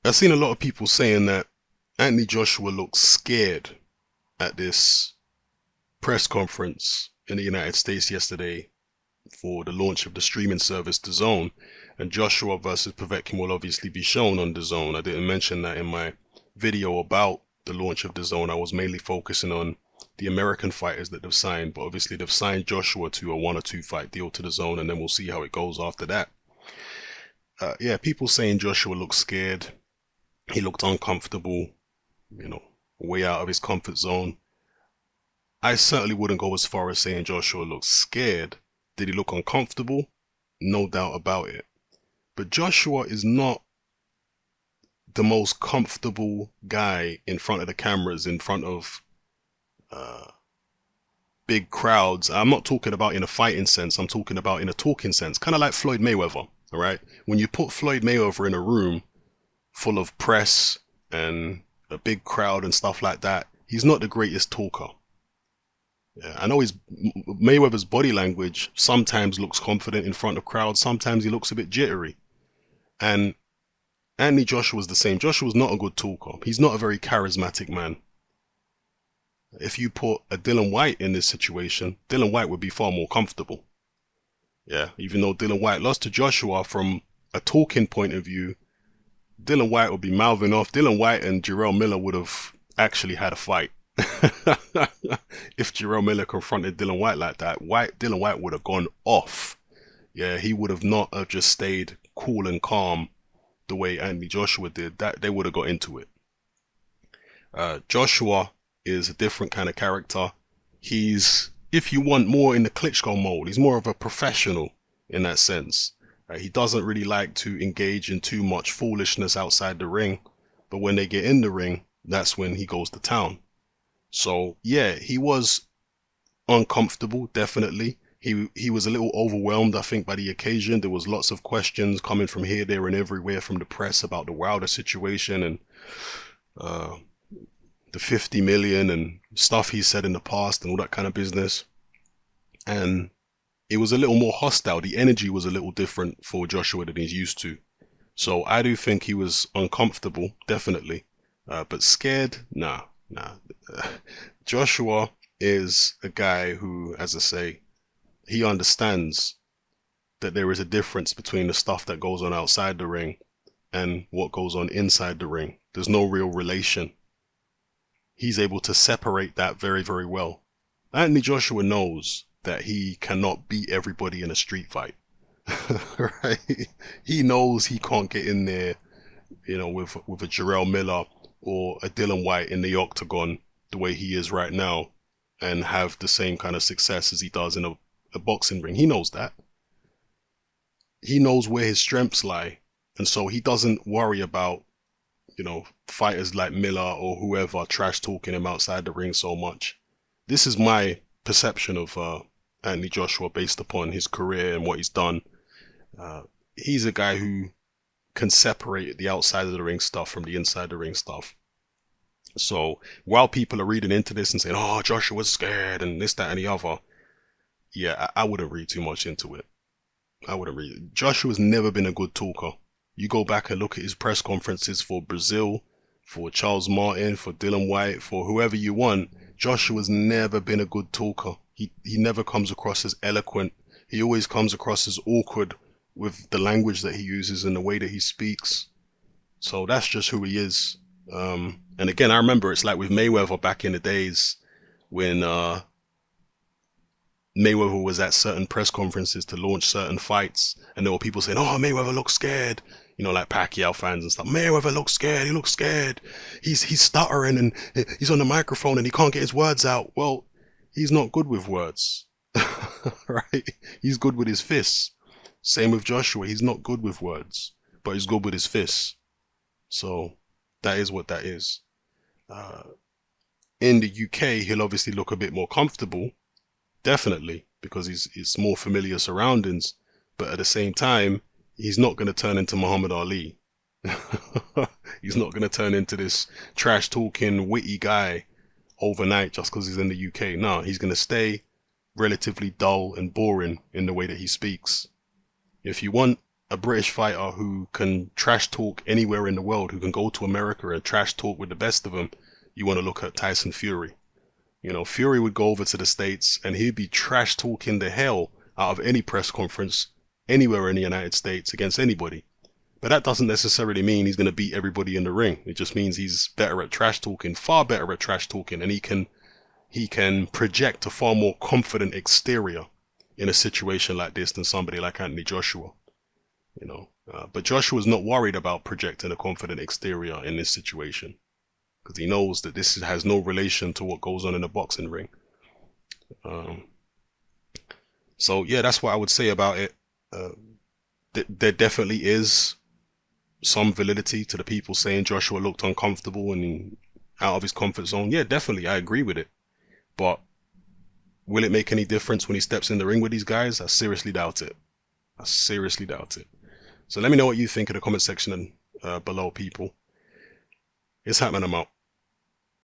I've seen a lot of people saying that Anthony Joshua looked scared at this press conference in the United States yesterday for the launch of the streaming service Dazn, and Joshua versus Povetkin will obviously be shown on Dazn. I didn't mention that in my video about the launch of Dazn. I was mainly focusing on the American fighters that they've signed, but obviously they've signed Joshua to a 1 or 2 fight deal to Dazn, and then we'll see how it goes after that. Yeah, people saying Joshua looked scared. He looked uncomfortable, way out of his comfort zone. I certainly wouldn't go as far as saying Joshua looked scared. Did he look uncomfortable? No doubt about it. But Joshua is not the most comfortable guy in front of the cameras, in front of big crowds. I'm not talking about in a fighting sense. I'm talking about in a talking sense. Kind of like Floyd Mayweather, all right? When you put Floyd Mayweather in a room full of press and a big crowd and stuff like that, he's not the greatest talker. Yeah, I know Mayweather's body language sometimes looks confident in front of crowds, sometimes he looks a bit jittery. And Anthony Joshua's the same. Joshua's not a good talker. He's not a very charismatic man. If you put a Dillian Whyte in this situation, Dillian Whyte would be far more comfortable. Yeah, even though Dillian Whyte lost to Joshua, from a talking point of view, Dillian Whyte would be mouthing off. Dillian Whyte and Jarrell Miller would have actually had a fight. If Jarrell Miller confronted Dillian Whyte like that, Dillian Whyte would have gone off. Yeah, he would have not have just stayed cool and calm the way Anthony Joshua did. That they would have got into it. Joshua is a different kind of character. He's, if you want, more in the Klitschko mode. He's more of a professional in that sense. He doesn't really like to engage in too much foolishness outside the ring, but when they get in the ring, that's when he goes to town. So yeah, he was uncomfortable, definitely. He was a little overwhelmed, I think, by the occasion. There was lots of questions coming from here, there, and everywhere from the press about the Wilder situation and the 50 million and stuff he said in the past and all that kind of business. And it was a little more hostile. The energy was a little different for Joshua than he's used to. So I do think he was uncomfortable, definitely. But scared? Nah. Joshua is a guy who, as I say, he understands that there is a difference between the stuff that goes on outside the ring and what goes on inside the ring. There's no real relation. He's able to separate that very, very well. Anthony Joshua knows that he cannot beat everybody in a street fight. Right? He knows he can't get in there, with a Jarrell Miller or a Dillian Whyte in the octagon the way he is right now and have the same kind of success as he does in a boxing ring. He knows that. He knows where his strengths lie, and so he doesn't worry about fighters like Miller or whoever trash talking him outside the ring so much. This is my perception of Anthony Joshua based upon his career and what he's done. He's a guy who can separate the outside of the ring stuff from the inside of the ring stuff. So while people are reading into this and saying, oh, Joshua's scared and this, that, and the other, yeah, I wouldn't read too much into it. I wouldn't read. Joshua's never been a good talker. You go back and look at his press conferences for Brazil, for Charles Martin, for Dillian Whyte, for whoever you want. Joshua's never been a good talker. He never comes across as eloquent. He always comes across as awkward with the language that he uses and the way that he speaks. So that's just who he is. And again, I remember it's like with Mayweather back in the days when Mayweather was at certain press conferences to launch certain fights, and there were people saying, oh, Mayweather looks scared. Like Pacquiao fans and stuff. Mayweather looks scared. He looks scared. He's stuttering and he's on the microphone and he can't get his words out. Well, he's not good with words, right? He's good with his fists. Same with Joshua. He's not good with words, but he's good with his fists. So that is what that is. In the UK, he'll obviously look a bit more comfortable, definitely, because he's more familiar surroundings. But at the same time, he's not going to turn into Muhammad Ali. He's not going to turn into this trash talking, witty guy overnight just because he's in the UK. No, he's going to stay relatively dull and boring in the way that he speaks. If you want a British fighter who can trash talk anywhere in the world, who can go to America and trash talk with the best of them, you want to look at Tyson Fury. You know, Fury would go over to the States and he'd be trash talking the hell out of any press conference anywhere in the United States against anybody. But that doesn't necessarily mean he's going to beat everybody in the ring. It just means he's better at trash talking, far better at trash talking, and he can project a far more confident exterior in a situation like this than somebody like Anthony Joshua. You know, but Joshua's not worried about projecting a confident exterior in this situation because he knows that this has no relation to what goes on in the boxing ring. So yeah, that's what I would say about it. There definitely is some validity to the people saying Joshua looked uncomfortable and out of his comfort zone. Yeah, definitely, I agree with it. But will it make any difference when he steps in the ring with these guys? I seriously doubt it. I seriously doubt it. So let me know what you think in the comment section below, people. It's happening. I'm out.